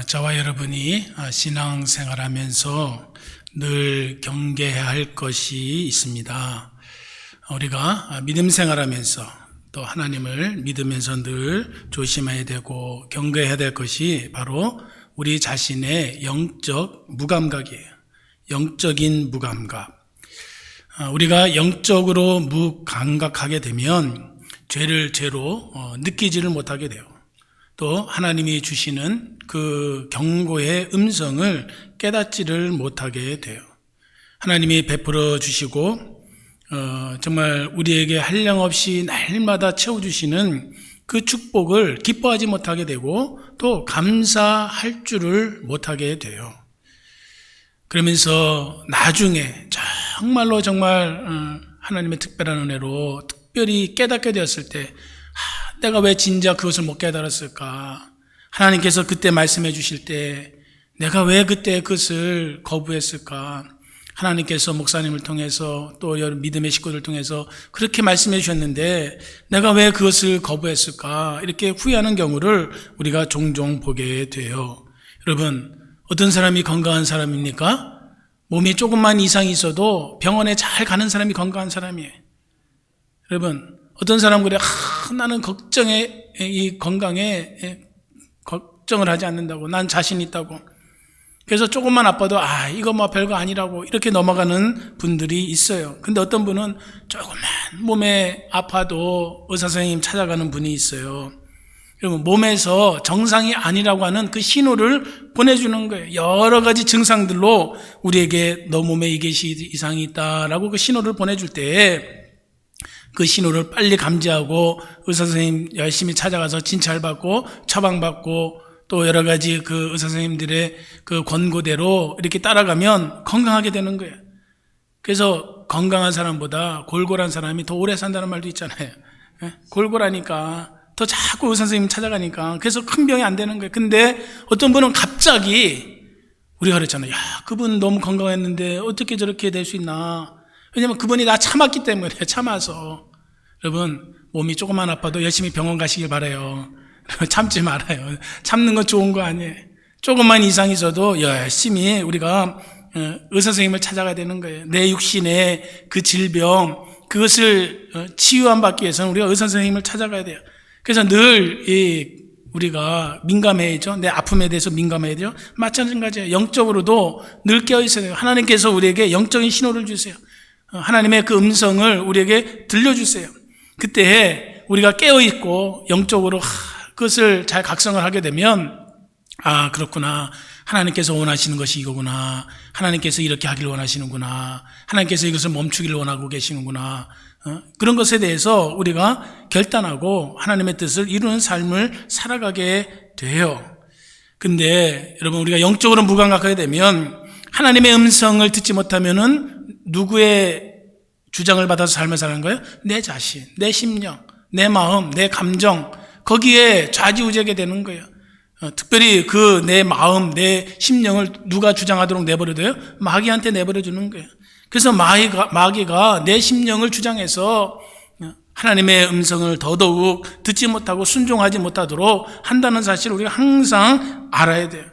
저와 여러분이 신앙생활하면서 늘 경계해야 할 것이 있습니다. 우리가 믿음 생활하면서 또 하나님을 믿으면서 늘 조심해야 되고 경계해야 될 것이 바로 우리 자신의 영적 무감각이에요. 영적인 무감각. 우리가 영적으로 무감각하게 되면 죄를 죄로 느끼지를 못하게 돼요. 또 하나님이 주시는 그 경고의 음성을 깨닫지를 못하게 돼요. 하나님이 베풀어 주시고 정말 우리에게 한량없이 날마다 채워주시는 그 축복을 기뻐하지 못하게 되고 또 감사할 줄을 못하게 돼요. 그러면서 나중에 정말로 하나님의 특별한 은혜로 특별히 깨닫게 되었을 때 내가 왜 진작 그것을 못 깨달았을까? 하나님께서 그때 말씀해 주실 때 내가 왜 그때 그것을 거부했을까? 하나님께서 목사님을 통해서 또 여러 믿음의 식구들을 통해서 그렇게 말씀해 주셨는데 내가 왜 그것을 거부했을까? 이렇게 후회하는 경우를 우리가 종종 보게 돼요. 여러분, 어떤 사람이 건강한 사람입니까? 몸이 조금만 이상이 있어도 병원에 잘 가는 사람이 건강한 사람이에요. 여러분, 어떤 사람 그래, 나는 이 건강에 걱정을 하지 않는다고, 난 자신 있다고. 그래서 조금만 아파도 이거 뭐 별거 아니라고 이렇게 넘어가는 분들이 있어요. 근데 어떤 분은 조금만 몸에 아파도 의사 선생님 찾아가는 분이 있어요. 여러분, 몸에서 정상이 아니라고 하는 그 신호를 보내주는 거예요. 여러 가지 증상들로 우리에게 너 몸에 이상이 있다라고 그 신호를 보내줄 때 그 신호를 빨리 감지하고 의사 선생님 열심히 찾아가서 진찰받고 처방받고 또 여러 가지 그 의사 선생님들의 그 권고대로 이렇게 따라가면 건강하게 되는 거예요. 그래서 건강한 사람보다 골골한 사람이 더 오래 산다는 말도 있잖아요. 골골하니까 더 자꾸 의사 선생님 찾아가니까 그래서 큰 병이 안 되는 거예요. 근데 어떤 분은 갑자기 우리가 그랬잖아요. 그분 너무 건강했는데 어떻게 저렇게 될 수 있나. 왜냐면 그분이 나 참았기 때문에 참아서. 여러분, 몸이 조금만 아파도 열심히 병원 가시길 바라요. 참지 말아요. 참는 건 좋은 거 아니에요. 조금만 이상이 있어도 열심히 우리가 의사 선생님을 찾아가야 되는 거예요. 내 육신의 그 질병, 그것을 치유함 받기 위해서는 우리가 의사 선생님을 찾아가야 돼요. 그래서 늘 우리가 민감해야죠. 내 아픔에 대해서 민감해야 돼요. 마찬가지예요. 영적으로도 늘 깨어 있어야 돼요. 하나님께서 우리에게 영적인 신호를 주세요. 하나님의 그 음성을 우리에게 들려주세요. 그때 우리가 깨어있고 영적으로 그것을 잘 각성을 하게 되면 그렇구나. 하나님께서 원하시는 것이 이거구나. 하나님께서 이렇게 하기를 원하시는구나. 하나님께서 이것을 멈추기를 원하고 계시는구나. 그런 것에 대해서 우리가 결단하고 하나님의 뜻을 이루는 삶을 살아가게 돼요. 근데 여러분, 우리가 영적으로 무감각하게 되면 하나님의 음성을 듣지 못하면은 누구의 주장을 받아서 삶을 사는 거예요? 내 자신, 내 심령, 내 마음, 내 감정, 거기에 좌지우지하게 되는 거예요. 특별히 그 내 마음, 내 심령을 누가 주장하도록 내버려둬요? 마귀한테 내버려주는 거예요. 그래서 마귀가 내 심령을 주장해서 하나님의 음성을 더더욱 듣지 못하고 순종하지 못하도록 한다는 사실을 우리가 항상 알아야 돼요.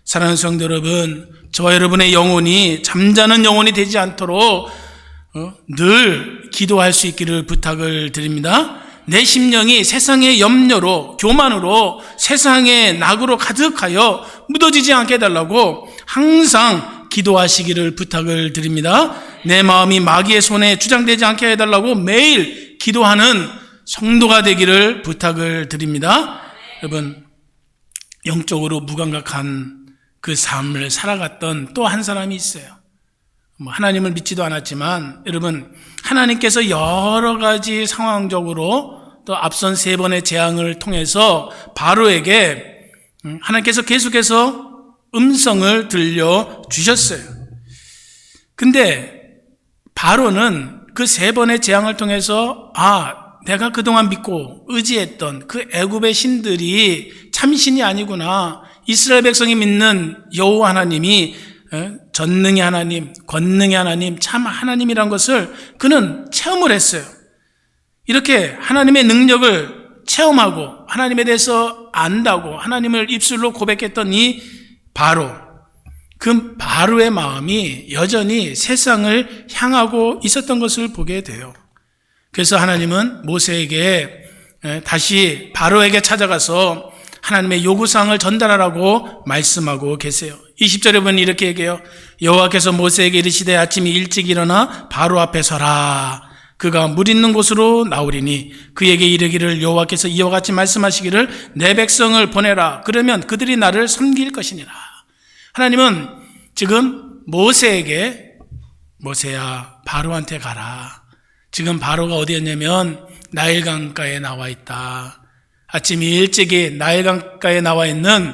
사랑하는 성도 여러분, 저와 여러분의 영혼이 잠자는 영혼이 되지 않도록 늘 기도할 수 있기를 부탁을 드립니다. 내 심령이 세상의 염려로, 교만으로, 세상의 낙으로 가득하여 묻어지지 않게 해달라고 항상 기도하시기를 부탁을 드립니다. 내 마음이 마귀의 손에 주장되지 않게 해달라고 매일 기도하는 성도가 되기를 부탁을 드립니다. 여러분, 영적으로 무감각한 그 삶을 살아갔던 또 한 사람이 있어요. 하나님을 믿지도 않았지만 여러분, 하나님께서 여러 가지 상황적으로 또 앞선 3번의 재앙을 통해서 바로에게 하나님께서 계속해서 음성을 들려주셨어요. 근데 바로는 그 3번의 재앙을 통해서 내가 그동안 믿고 의지했던 그 애굽의 신들이 참신이 아니구나. 이스라엘 백성이 믿는 여호와 하나님이 전능의 하나님, 권능의 하나님, 참 하나님이란 것을 그는 체험을 했어요. 이렇게 하나님의 능력을 체험하고 하나님에 대해서 안다고 하나님을 입술로 고백했던 이 바로, 그 바로의 마음이 여전히 세상을 향하고 있었던 것을 보게 돼요. 그래서 하나님은 모세에게 다시 바로에게 찾아가서 하나님의 요구사항을 전달하라고 말씀하고 계세요. 20절에 보면 이렇게 얘기해요. 여호와께서 모세에게 이르시되 아침이 일찍 일어나 바로 앞에 서라. 그가 물 있는 곳으로 나오리니 그에게 이르기를 여호와께서 이와 같이 말씀하시기를 내 백성을 보내라. 그러면 그들이 나를 섬길 것이니라. 하나님은 지금 모세에게 모세야 바로한테 가라. 지금 바로가 어디였냐면 나일강가에 나와 있다. 아침 일찍이 나일강가에 나와 있는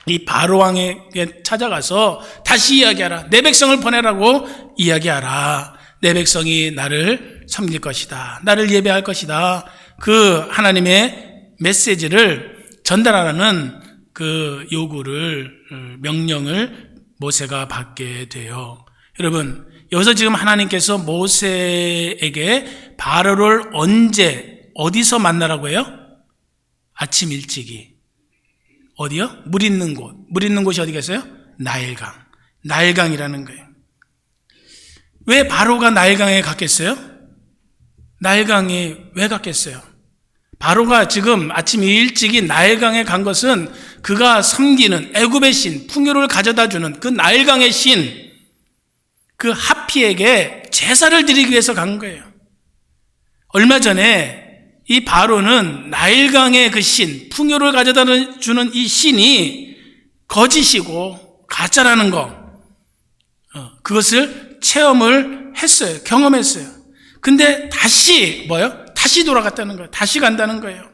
이 바로왕에게 찾아가서 다시 이야기하라. 내 백성을 보내라고 이야기하라. 내 백성이 나를 섬길 것이다. 나를 예배할 것이다. 그 하나님의 메시지를 전달하라는 그 요구를, 명령을 모세가 받게 돼요. 여러분, 여기서 지금 하나님께서 모세에게 바로를 언제, 어디서 만나라고 해요? 아침 일찍이. 어디요? 물 있는 곳. 물 있는 곳이 어디겠어요? 나일강. 나일강이라는 거예요. 왜 바로가 나일강에 갔겠어요? 나일강이 왜 갔겠어요? 바로가 지금 아침 일찍이 나일강에 간 것은 그가 섬기는 애굽의 신, 풍요를 가져다 주는 그 나일강의 신, 그 하피에게 제사를 드리기 위해서 간 거예요. 얼마 전에 이 바로는 나일강의 그 신, 풍요를 가져다 주는 이 신이 거짓이고 가짜라는 거, 그것을 체험을 했어요. 경험했어요. 근데 다시 뭐요? 다시 돌아갔다는 거예요. 다시 간다는 거예요.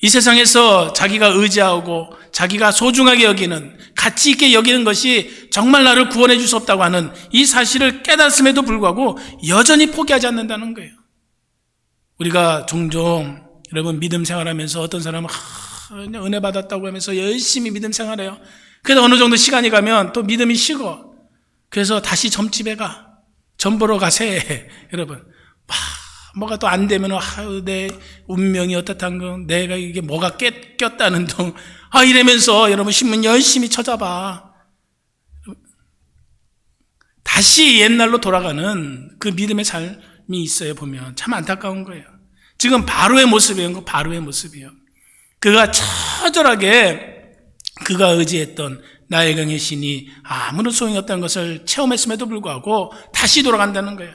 이 세상에서 자기가 의지하고 자기가 소중하게 여기는, 가치 있게 여기는 것이 정말 나를 구원해 줄 수 없다고 하는 이 사실을 깨닫음에도 불구하고 여전히 포기하지 않는다는 거예요. 우리가 종종 여러분 믿음 생활하면서 어떤 사람은 은혜 받았다고 하면서 열심히 믿음 생활해요. 그래서 어느 정도 시간이 가면 또 믿음이 식어. 그래서 다시 점집에 가. 점 보러 가세. 여러분, 뭐가 또 안 되면 내 운명이 어떻단 거, 내가 이게 뭐가 꼈다는 둥, 이러면서 여러분 신문 열심히 찾아봐. 다시 옛날로 돌아가는 그 믿음의 삶이 있어요. 보면 참 안타까운 거예요. 지금 바로의 모습이에요. 바로의 모습이에요. 그가 처절하게 그가 의지했던 나일강의 신이 아무런 소용이 없다는 것을 체험했음에도 불구하고 다시 돌아간다는 거예요.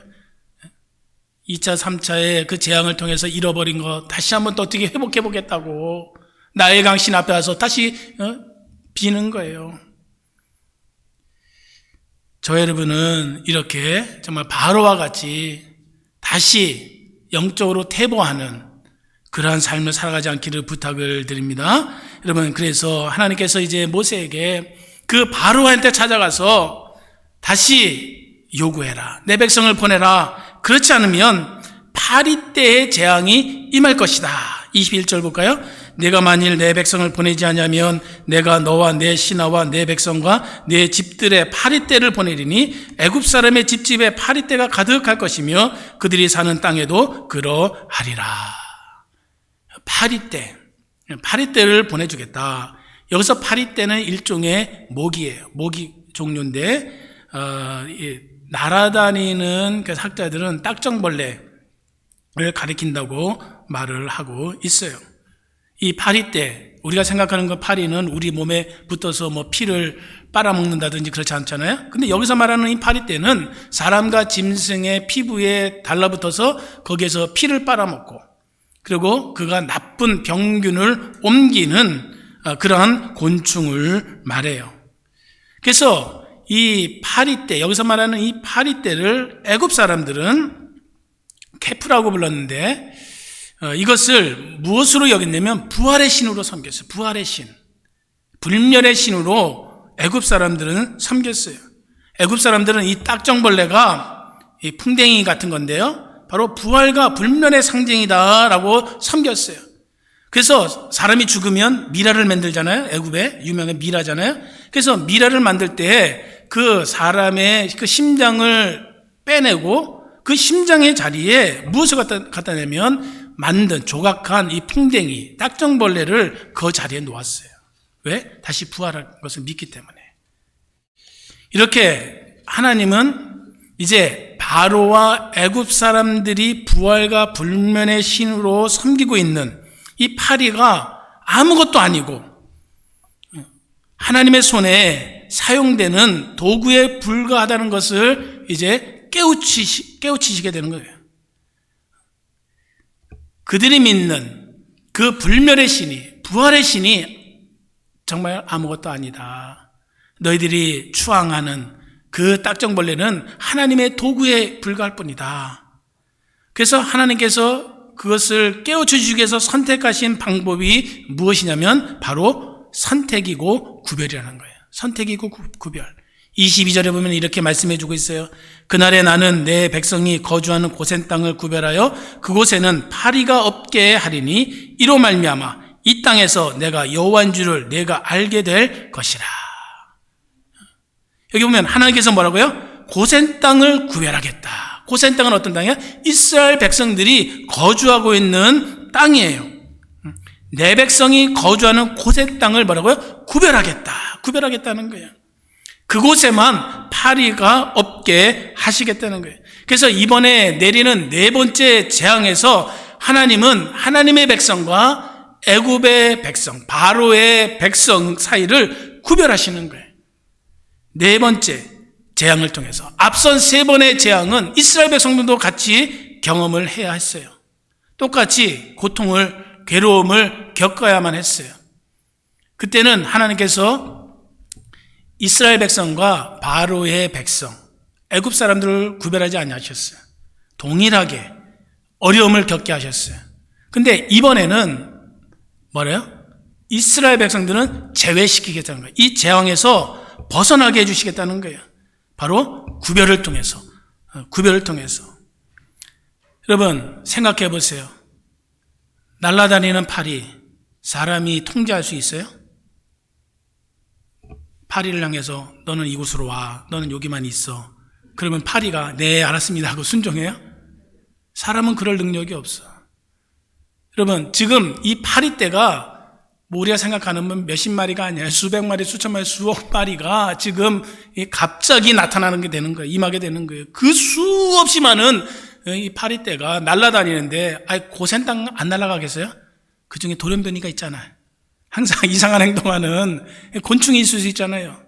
2차, 3차의 그 재앙을 통해서 잃어버린 거 다시 한번 또 어떻게 회복해보겠다고 나일강 신 앞에 와서 다시 비는 거예요. 저 여러분은 이렇게 정말 바로와 같이 다시 영적으로 퇴보하는 그러한 삶을 살아가지 않기를 부탁을 드립니다. 여러분, 그래서 하나님께서 이제 모세에게 그 바로한테 찾아가서 다시 요구해라. 내 백성을 보내라. 그렇지 않으면 파리때의 재앙이 임할 것이다. 21절 볼까요? 내가 만일 내 백성을 보내지 않으면 내가 너와 내 신하와 내 백성과 내 집들의 파리때를 보내리니 애굽 사람의 집집에 파리때가 가득할 것이며 그들이 사는 땅에도 그러하리라. 파리때를 보내주겠다. 여기서 파리때는 일종의 모기예요. 모기 종류인데 날아다니는 그 학자들은 딱정벌레를 가리킨다고 말을 하고 있어요. 이 파리떼, 우리가 생각하는 그 파리는 우리 몸에 붙어서 뭐 피를 빨아먹는다든지 그렇지 않잖아요. 근데 여기서 말하는 이 파리떼는 사람과 짐승의 피부에 달라붙어서 거기에서 피를 빨아먹고, 그리고 그가 나쁜 병균을 옮기는 그러한 곤충을 말해요. 그래서 이 파리떼, 여기서 말하는 이 파리떼를 애굽 사람들은 케프라고 불렀는데 이것을 무엇으로 여겼냐면 부활의 신으로 섬겼어요. 부활의 신, 불멸의 신으로 애굽 사람들은 섬겼어요. 애굽 사람들은 이 딱정벌레가 이 풍뎅이 같은 건데요, 바로 부활과 불멸의 상징이다라고 섬겼어요. 그래서 사람이 죽으면 미라를 만들잖아요. 애굽에 유명한 미라잖아요. 그래서 미라를 만들 때 그 사람의 그 심장을 빼내고 그 심장의 자리에 무엇을 갖다 내면 만든 조각한 이 풍뎅이, 딱정벌레를 그 자리에 놓았어요. 왜? 다시 부활할 것을 믿기 때문에. 이렇게 하나님은 이제 바로와 애굽 사람들이 부활과 불면의 신으로 섬기고 있는 이 파리가 아무것도 아니고 하나님의 손에 사용되는 도구에 불과하다는 것을 이제 깨우치시게 되는 거예요. 그들이 믿는 그 불멸의 신이, 부활의 신이 정말 아무것도 아니다. 너희들이 추앙하는 그 딱정벌레는 하나님의 도구에 불과할 뿐이다. 그래서 하나님께서 그것을 깨우쳐 주시기 위해서 선택하신 방법이 무엇이냐면 바로 선택이고 구별이라는 거예요. 선택이고 구별. 22절에 보면 이렇게 말씀해 주고 있어요. 그날에 나는 내 백성이 거주하는 고센 땅을 구별하여 그곳에는 파리가 없게 하리니 이로 말미암아 이 땅에서 내가 여호와인 줄을 내가 알게 될 것이라. 여기 보면 하나님께서 뭐라고요? 고센 땅을 구별하겠다. 고센 땅은 어떤 땅이야? 이스라엘 백성들이 거주하고 있는 땅이에요. 내 백성이 거주하는 고센 땅을 뭐라고요? 구별하겠다는 거예요. 그곳에만 파리가 없게 하시겠다는 거예요. 그래서 이번에 내리는 네 번째 재앙에서 하나님은 하나님의 백성과 애굽의 백성, 바로의 백성 사이를 구별하시는 거예요. 네 번째 재앙을 통해서. 앞선 세 번의 재앙은 이스라엘 백성들도 같이 경험을 해야 했어요. 똑같이 고통을, 괴로움을 겪어야만 했어요. 그때는 하나님께서 이스라엘 백성과 바로의 백성, 애굽 사람들을 구별하지 아니하셨어요. 동일하게 어려움을 겪게 하셨어요. 근데 이번에는 뭐래요? 이스라엘 백성들은 제외시키겠다는 거예요. 이 재앙에서 벗어나게 해주시겠다는 거예요. 바로 구별을 통해서. 여러분 생각해 보세요. 날아다니는 파리, 사람이 통제할 수 있어요? 파리를 향해서 너는 이곳으로 와, 너는 여기만 있어. 그러면 파리가 네 알았습니다 하고 순종해요? 사람은 그럴 능력이 없어. 여러분 지금 이 파리떼가 우리가 생각하는 몇십 마리가 아니라 수백 마리, 수천 마리, 수억 마리가 지금 갑자기 나타나는 게 되는 거예요. 임하게 되는 거예요. 그 수없이 많은 이 파리떼가 날아다니는데 고센 땅 안 날아가겠어요? 그 중에 돌연변이가 있잖아요. 항상 이상한 행동하는 곤충이 있을 수 있잖아요.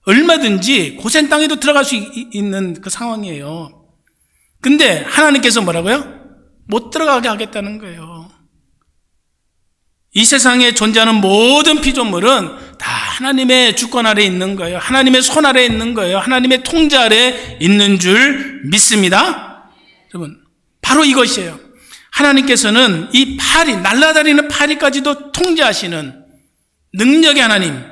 얼마든지 고센 땅에도 들어갈 수 있는 그 상황이에요. 근데 하나님께서 뭐라고요? 못 들어가게 하겠다는 거예요. 이 세상에 존재하는 모든 피조물은 다 하나님의 주권 아래 있는 거예요. 하나님의 손 아래 있는 거예요. 하나님의 통제 아래 있는 줄 믿습니다. 여러분, 바로 이것이에요. 하나님께서는 이 파리, 날아다니는 파리까지도 통제하시는 능력의 하나님,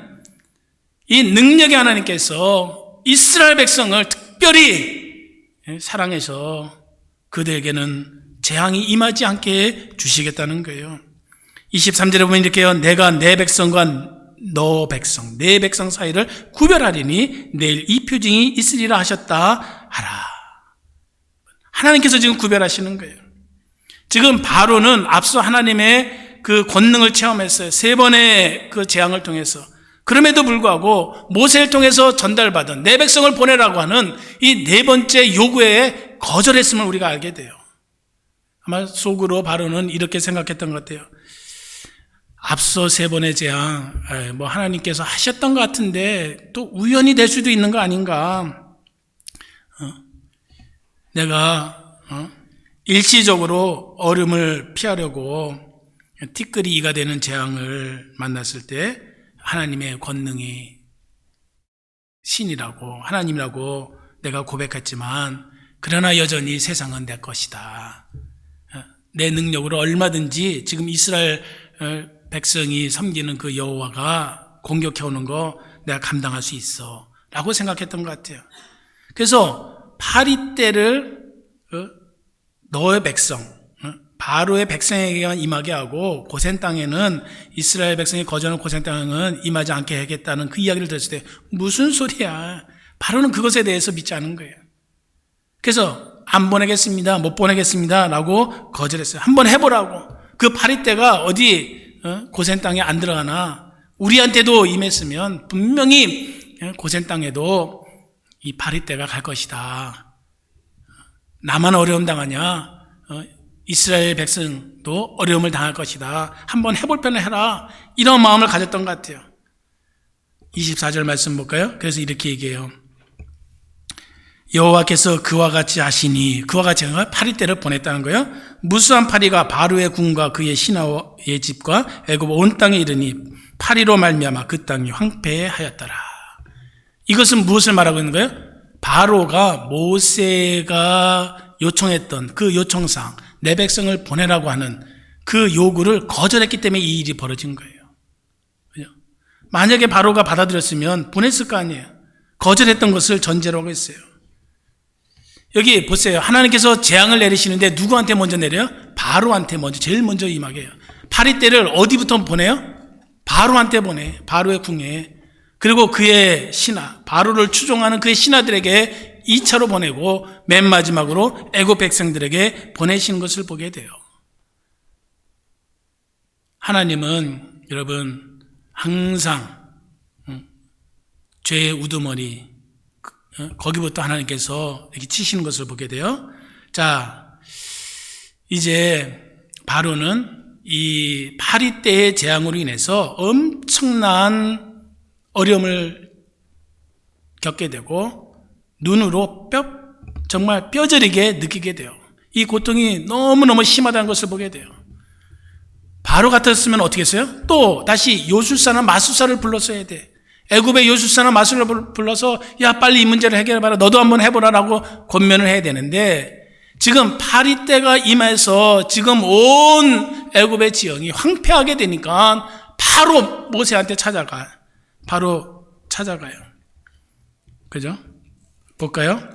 이 능력의 하나님께서 이스라엘 백성을 특별히 사랑해서 그들에게는 재앙이 임하지 않게 주시겠다는 거예요. 23절에 보면 이렇게요. 내가 내 백성과 너 백성, 내 백성 사이를 구별하리니 내일 이 표징이 있으리라 하셨다 하라. 하나님께서 지금 구별하시는 거예요. 지금 바로는 앞서 하나님의 그 권능을 체험했어요. 세 번의 그 재앙을 통해서. 그럼에도 불구하고 모세를 통해서 전달받은 내 백성을 보내라고 하는 이 네 번째 요구에 거절했음을 우리가 알게 돼요. 아마 속으로 바로는 이렇게 생각했던 것 같아요. 앞서 세 번의 재앙, 하나님께서 하셨던 것 같은데 또 우연히 될 수도 있는 거 아닌가? 내가 일시적으로 얼음을 피하려고 티끌이 이가 되는 재앙을 만났을 때 하나님의 권능이 신이라고 하나님이라고 내가 고백했지만 그러나 여전히 세상은 내 것이다. 내 능력으로 얼마든지 지금 이스라엘 백성이 섬기는 그 여호와가 공격해오는 거 내가 감당할 수 있어 라고 생각했던 것 같아요. 그래서 파리떼를 너의 백성, 바로의 백성에게만 임하게 하고 고센 땅에는 이스라엘 백성이 거주하는 고센 땅은 임하지 않게 하겠다는 그 이야기를 들었을 때 무슨 소리야. 바로는 그것에 대해서 믿지 않은 거예요. 그래서 안 보내겠습니다. 못 보내겠습니다. 라고 거절했어요. 한번 해보라고. 그 파리떼가 어디 고센 땅에 안 들어가나 우리한테도 임했으면 분명히 고센 땅에도 이 파리떼가 갈 것이다. 나만 어려움 당하냐? 이스라엘 백성도 어려움을 당할 것이다. 한번 해볼 편을 해라. 이런 마음을 가졌던 것 같아요. 24절 말씀 볼까요? 그래서 이렇게 얘기해요. 여호와께서 그와 같이 하시니, 그와 같이 파리떼를 보냈다는 거예요. 무수한 파리가 바로의 궁과 그의 신하의 집과 애굽 온 땅에 이르니 파리로 말미암아 그 땅이 황폐하였더라. 이것은 무엇을 말하고 있는 거예요? 바로가 모세가 요청했던 그 요청상 내 백성을 보내라고 하는 그 요구를 거절했기 때문에 이 일이 벌어진 거예요. 그죠? 만약에 바로가 받아들였으면 보냈을 거 아니에요. 거절했던 것을 전제로 하고 있어요. 여기 보세요. 하나님께서 재앙을 내리시는데 누구한테 먼저 내려요? 바로한테 먼저, 제일 먼저 임하게 해요. 파리떼를 어디부터 보내요? 바로한테 보내. 바로의 궁에. 그리고 그의 신하, 바로를 추종하는 그의 신하들에게 2차로 보내고 맨 마지막으로 애굽 백성들에게 보내시는 것을 보게 돼요. 하나님은 여러분 항상 죄의 우두머리 거기부터 하나님께서 이렇게 치시는 것을 보게 돼요. 자, 이제 바로는 이 파리떼의 재앙으로 인해서 엄청난 어려움을 겪게 되고 눈으로 정말 뼈저리게 느끼게 돼요. 이 고통이 너무너무 심하다는 것을 보게 돼요. 바로 같았으면 어떻게 했어요? 또 다시 요술사나 마술사를 불렀어야 돼. 애굽의 요술사나 마술사를 불러서 야 빨리 이 문제를 해결해봐라. 너도 한번 해보라라고 권면을 해야 되는데 지금 파리떼가 임해서 지금 온 애굽의 지형이 황폐하게 되니까 바로 모세한테 바로 찾아가요. 그죠? 볼까요?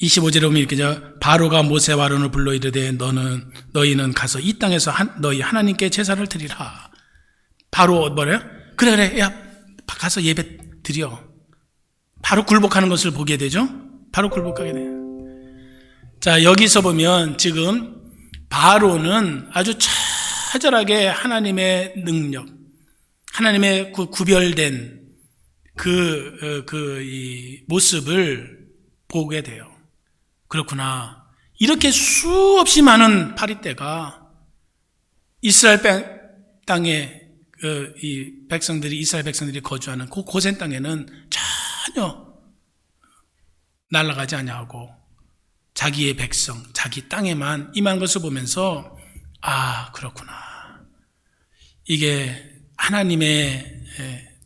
25절에 보면 이렇게 바로가 모세와 아론을 불러 이르되 너희는 가서 이 땅에서 너희 하나님께 제사를 드리라. 바로 뭐래요? 그래 야 가서 예배 드려. 바로 굴복하는 것을 보게 되죠. 바로 굴복하게 돼요. 자, 여기서 보면 지금 바로는 아주 처절하게 하나님의 능력, 하나님의 그 구별된 이 모습을 보게 돼요. 그렇구나. 이렇게 수없이 많은 파리떼가 이스라엘 땅에 이스라엘 백성들이 거주하는 그 고센 땅에는 전혀 날아가지 아니하고 자기의 백성, 자기 땅에만 임한 것을 보면서 아, 그렇구나. 이게 하나님의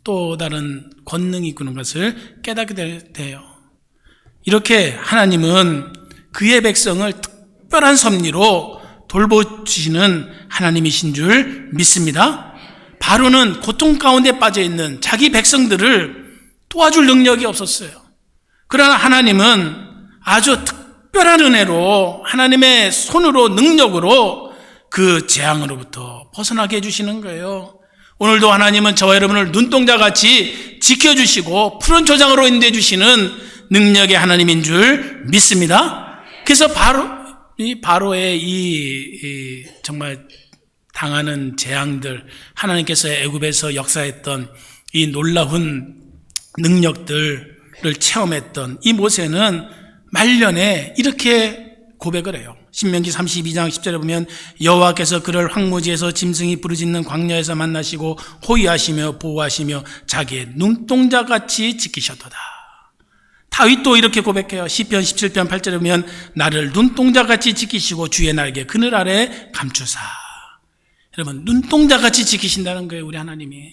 또 다른 권능이 있구나 것을 깨닫게 돼요. 이렇게 하나님은 그의 백성을 특별한 섭리로 돌보시는 하나님이신 줄 믿습니다. 바로는 고통 가운데 빠져있는 자기 백성들을 도와줄 능력이 없었어요. 그러나 하나님은 아주 특별한 은혜로 하나님의 손으로 능력으로 그 재앙으로부터 벗어나게 해주시는 거예요. 오늘도 하나님은 저와 여러분을 눈동자같이 지켜주시고 푸른 초장으로 인도해 주시는 능력의 하나님인 줄 믿습니다. 그래서 바로의 정말 당하는 재앙들, 하나님께서 애굽에서 역사했던 이 놀라운 능력들을 체험했던 이 모세는 말년에 이렇게 고백을 해요. 신명기 32장 10절에 보면 여호와께서 그를 황무지에서 짐승이 부르짖는 광야에서 만나시고 호위하시며 보호하시며 자기의 눈동자같이 지키셨도다. 다윗도 이렇게 고백해요. 시편 17편 8절에 보면 나를 눈동자같이 지키시고 주의 날개 그늘 아래 감추사. 여러분 눈동자같이 지키신다는 거예요. 우리 하나님이.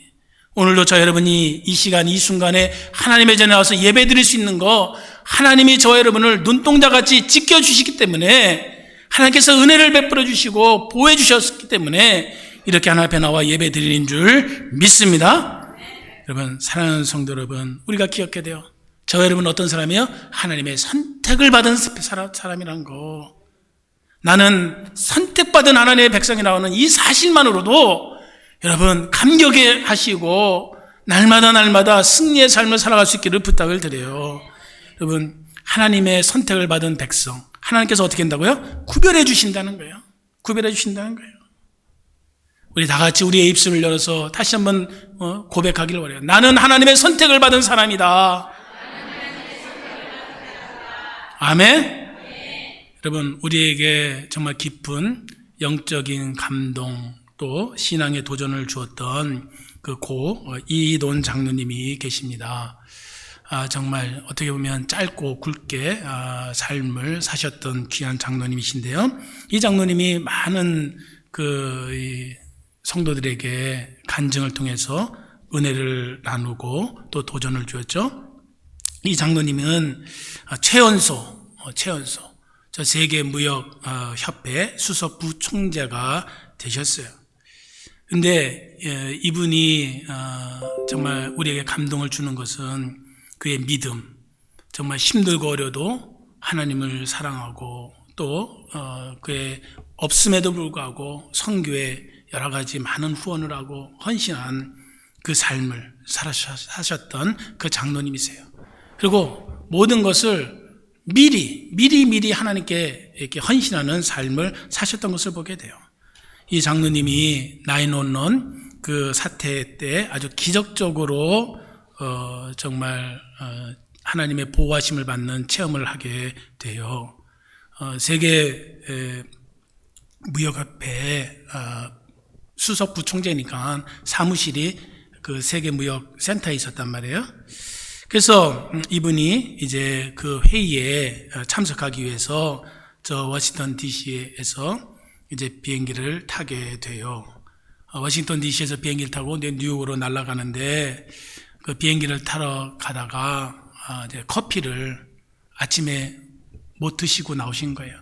오늘도 저 여러분이 이 시간 이 순간에 하나님의 전에 와서 예배 드릴 수 있는 거 하나님이 저 여러분을 눈동자같이 지켜주시기 때문에 하나님께서 은혜를 베풀어 주시고 보호해 주셨기 때문에 이렇게 하나님 앞에 나와 예배 드리는 줄 믿습니다. 여러분 사랑하는 성도 여러분, 우리가 기억해야 돼요. 저 여러분은 어떤 사람이에요? 하나님의 선택을 받은 사람이란 거. 나는 선택받은 하나님의 백성이라고 하는 이 사실만으로도 여러분 감격해 하시고 날마다 승리의 삶을 살아갈 수 있기를 부탁을 드려요. 여러분 하나님의 선택을 받은 백성, 하나님께서 어떻게 한다고요? 구별해 주신다는 거예요. 구별해 주신다는 거예요. 우리 다 같이 우리의 입술을 열어서 다시 한번 고백하기를 원해요. 나는 하나님의 선택을 받은 사람이다. 아멘? 여러분, 우리에게 정말 깊은 영적인 감동, 또 신앙의 도전을 주었던 그 고 이돈 장로님이 계십니다. 정말 어떻게 보면 짧고 굵게 삶을 사셨던 귀한 장로님이신데요. 이 장로님이 많은 그 성도들에게 간증을 통해서 은혜를 나누고 또 도전을 주었죠. 이 장로님은 최연소 저 세계무역협회 수석 부총재가 되셨어요. 근데 이분이 정말 우리에게 감동을 주는 것은 그의 믿음, 정말 힘들고 어려도 하나님을 사랑하고 또 그의 없음에도 불구하고 선교에 여러 가지 많은 후원을 하고 헌신한 그 삶을 사셨던 그 장로님이세요. 그리고 모든 것을 미리 하나님께 이렇게 헌신하는 삶을 사셨던 것을 보게 돼요. 이 장로님이 9/11 그 사태 때 아주 기적적으로 정말 하나님의 보호하심을 받는 체험을 하게 돼요. 세계 무역협회 수석 부총재니까 사무실이 그 세계 무역 센터에 있었단 말이에요. 그래서 이분이 이제 그 회의에 참석하기 위해서 저 워싱턴 DC에서 이제 비행기를 타게 돼요. 워싱턴 DC에서 비행기를 타고 뉴욕으로 날아가는데 그 비행기를 타러 가다가 이제 커피를 아침에 못 드시고 나오신 거예요.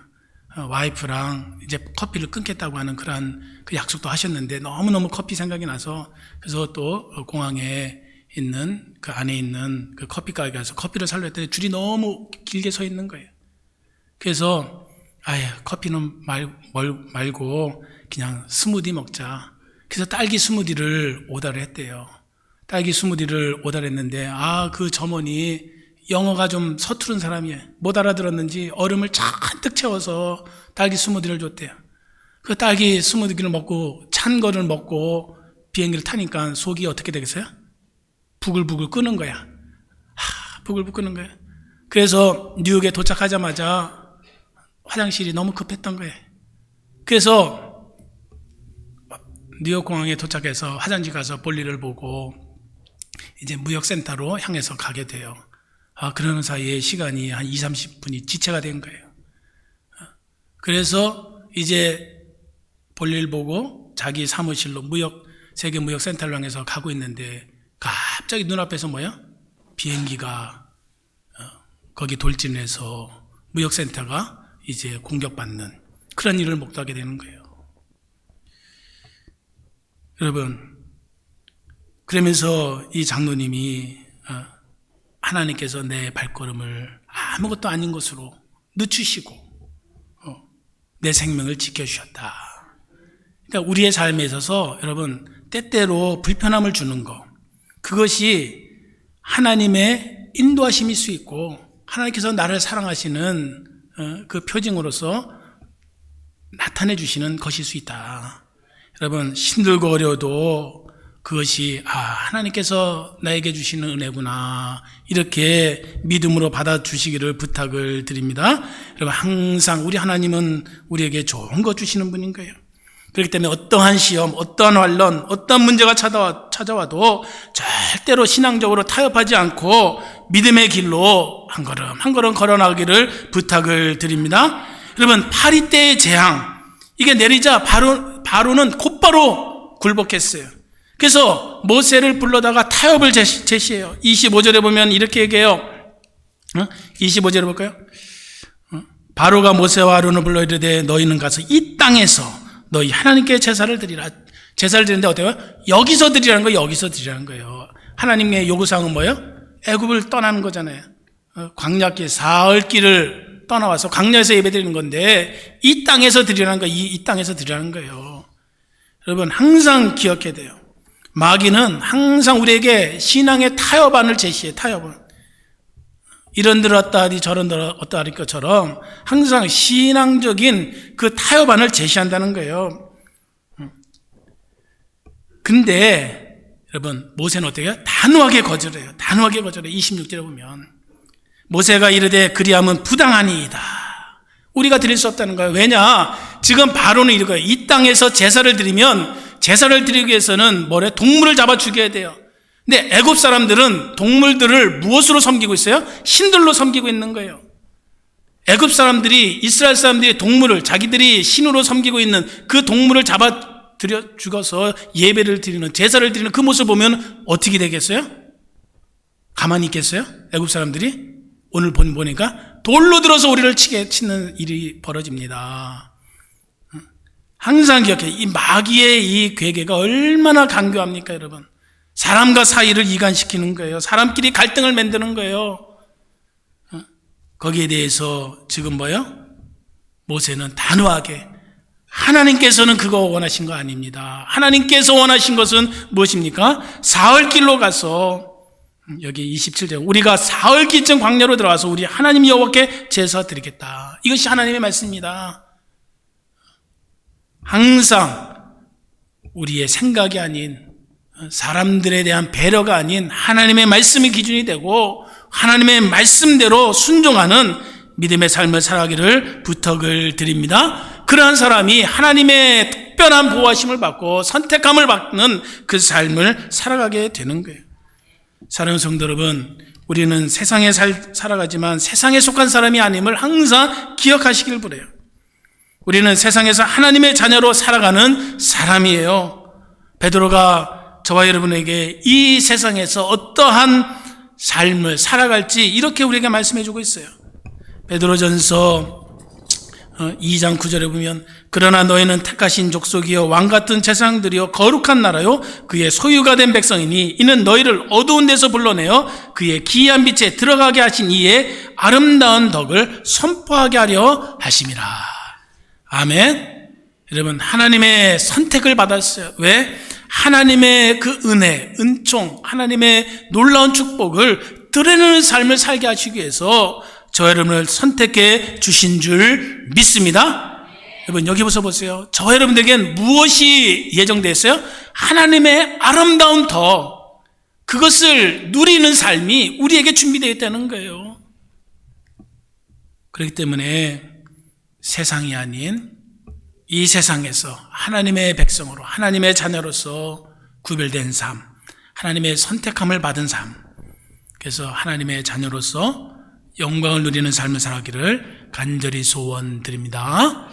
와이프랑 이제 커피를 끊겠다고 하는 그런 그 약속도 하셨는데 너무너무 커피 생각이 나서 그래서 또 공항에 있는 그 안에 있는 그 커피 가게 가서 커피를 사려 했더니 줄이 너무 길게 서 있는 거예요. 그래서 커피는 말고 그냥 스무디 먹자. 그래서 딸기 스무디를 오더를 했대요. 딸기 스무디를 오더를 했는데 그 점원이 영어가 좀 서투른 사람이에요. 못 알아들었는지 얼음을 잔뜩 채워서 딸기 스무디를 줬대요. 그 딸기 스무디를 먹고 찬 거를 먹고 비행기를 타니까 속이 어떻게 되겠어요? 부글부글 끄는 거야. 부글부글 끄는 거야. 그래서 뉴욕에 도착하자마자 화장실이 너무 급했던 거예요. 그래서 뉴욕 공항에 도착해서 화장실 가서 볼일을 보고 이제 무역센터로 향해서 가게 돼요. 그러는 사이에 시간이 한 20-30분이 지체가 된 거예요. 그래서 이제 볼일 보고 자기 사무실로 세계 무역센터를 향해서 가고 있는데 갑자기 눈앞에서 비행기가 거기 돌진해서 무역센터가 이제 공격받는 그런 일을 목도하게 되는 거예요. 여러분, 그러면서 이 장로님이 하나님께서 내 발걸음을 아무것도 아닌 것으로 늦추시고 내 생명을 지켜주셨다. 그러니까 우리의 삶에 있어서 여러분 때때로 불편함을 주는 것, 그것이 하나님의 인도하심일 수 있고 하나님께서 나를 사랑하시는 그 표징으로서 나타내 주시는 것일 수 있다. 여러분, 힘들고 어려워도 그것이 하나님께서 나에게 주시는 은혜구나, 이렇게 믿음으로 받아주시기를 부탁을 드립니다. 여러분, 항상 우리 하나님은 우리에게 좋은 거 주시는 분인 거예요. 그렇기 때문에 어떠한 시험, 어떠한 환난, 어떠한 문제가 찾아와도 절대로 신앙적으로 타협하지 않고 믿음의 길로 한 걸음 걸어나가기를 부탁을 드립니다. 여러분, 파리 때의 재앙, 이게 내리자 바로는 곧바로 굴복했어요. 그래서 모세를 불러다가 타협을 제시해요. 25절에 보면 이렇게 얘기해요. 25절에 볼까요? 바로가 모세와 아론을 불러 이르되 너희는 가서 이 땅에서 너희 하나님께 제사를 드리라. 제사를 드리는데 어때요? 여기서 드리라는 거예요. 여기서 드리라는 거예요. 하나님의 요구사항은 뭐예요? 애굽을 떠나는 거잖아요. 광야길 사흘길을 떠나와서 광야에서 예배드리는 건데 이 땅에서 드리라는 거예요. 이 땅에서 드리라는 거예요. 여러분, 항상 기억해야 돼요. 마귀는 항상 우리에게 신앙의 타협안을 제시해요. 타협안. 이런 들었다 하디 저런 들었다 하디 것처럼 항상 신앙적인 그 타협안을 제시한다는 거예요. 근데 여러분 모세는 어떻게 해요? 단호하게 거절해요. 단호하게 거절해요. 26절에 보면 모세가 이르되 그리함은 부당하니이다. 우리가 드릴 수 없다는 거예요. 왜냐? 지금 바로는 이거예요. 이 땅에서 제사를 드리면 제사를 드리기 위해서는 뭐래? 동물을 잡아 죽여야 돼요. 근데 애굽 사람들은 동물들을 무엇으로 섬기고 있어요? 신들로 섬기고 있는 거예요. 애굽 사람들이 이스라엘 사람들이 동물을 자기들이 신으로 섬기고 있는 그 동물을 잡아 죽어서 예배를 드리는 제사를 드리는 그 모습을 보면 어떻게 되겠어요? 가만히 있겠어요? 애굽 사람들이 오늘 보니까 돌로 들어서 우리를 치는 일이 벌어집니다. 항상 기억해. 이 마귀의 이 괴계가 얼마나 간교합니까, 여러분? 사람과 사이를 이간시키는 거예요. 사람끼리 갈등을 만드는 거예요. 거기에 대해서 지금 뭐예요? 모세는 단호하게 하나님께서는 그거 원하신 거 아닙니다. 하나님께서 원하신 것은 무엇입니까? 사흘길로 가서 여기 27절 우리가 사흘길쯤 광야로 들어가서 우리 하나님 여호와께 제사 드리겠다. 이것이 하나님의 말씀입니다. 항상 우리의 생각이 아닌 사람들에 대한 배려가 아닌 하나님의 말씀이 기준이 되고 하나님의 말씀대로 순종하는 믿음의 삶을 살아가기를 부탁을 드립니다. 그러한 사람이 하나님의 특별한 보호하심을 받고 선택함을 받는 그 삶을 살아가게 되는 거예요. 사랑하는 성도 여러분, 우리는 세상에 살아가지만 세상에 속한 사람이 아님을 항상 기억하시길 바라요. 우리는 세상에서 하나님의 자녀로 살아가는 사람이에요. 베드로가 저와 여러분에게 이 세상에서 어떠한 삶을 살아갈지 이렇게 우리에게 말씀해 주고 있어요. 베드로전서 2장 9절에 보면 그러나 너희는 택하신 족속이요 왕같은 제사장들이요 거룩한 나라요 그의 소유가 된 백성이니 이는 너희를 어두운 데서 불러내어 그의 기이한 빛에 들어가게 하신 이의 아름다운 덕을 선포하게 하려 하심이라. 아멘. 여러분 하나님의 선택을 받았어요. 왜? 하나님의 그 은혜, 은총, 하나님의 놀라운 축복을 드러내는 삶을 살게 하시기 위해서 저 여러분을 선택해 주신 줄 믿습니다. 여러분 여기 보세요. 저 여러분들에겐 무엇이 예정되어 있어요? 하나님의 아름다운 덕, 그것을 누리는 삶이 우리에게 준비되어 있다는 거예요. 그렇기 때문에 세상이 아닌 이 세상에서 하나님의 백성으로 하나님의 자녀로서 구별된 삶, 하나님의 선택함을 받은 삶, 그래서 하나님의 자녀로서 영광을 누리는 삶을 살아가기를 간절히 소원드립니다.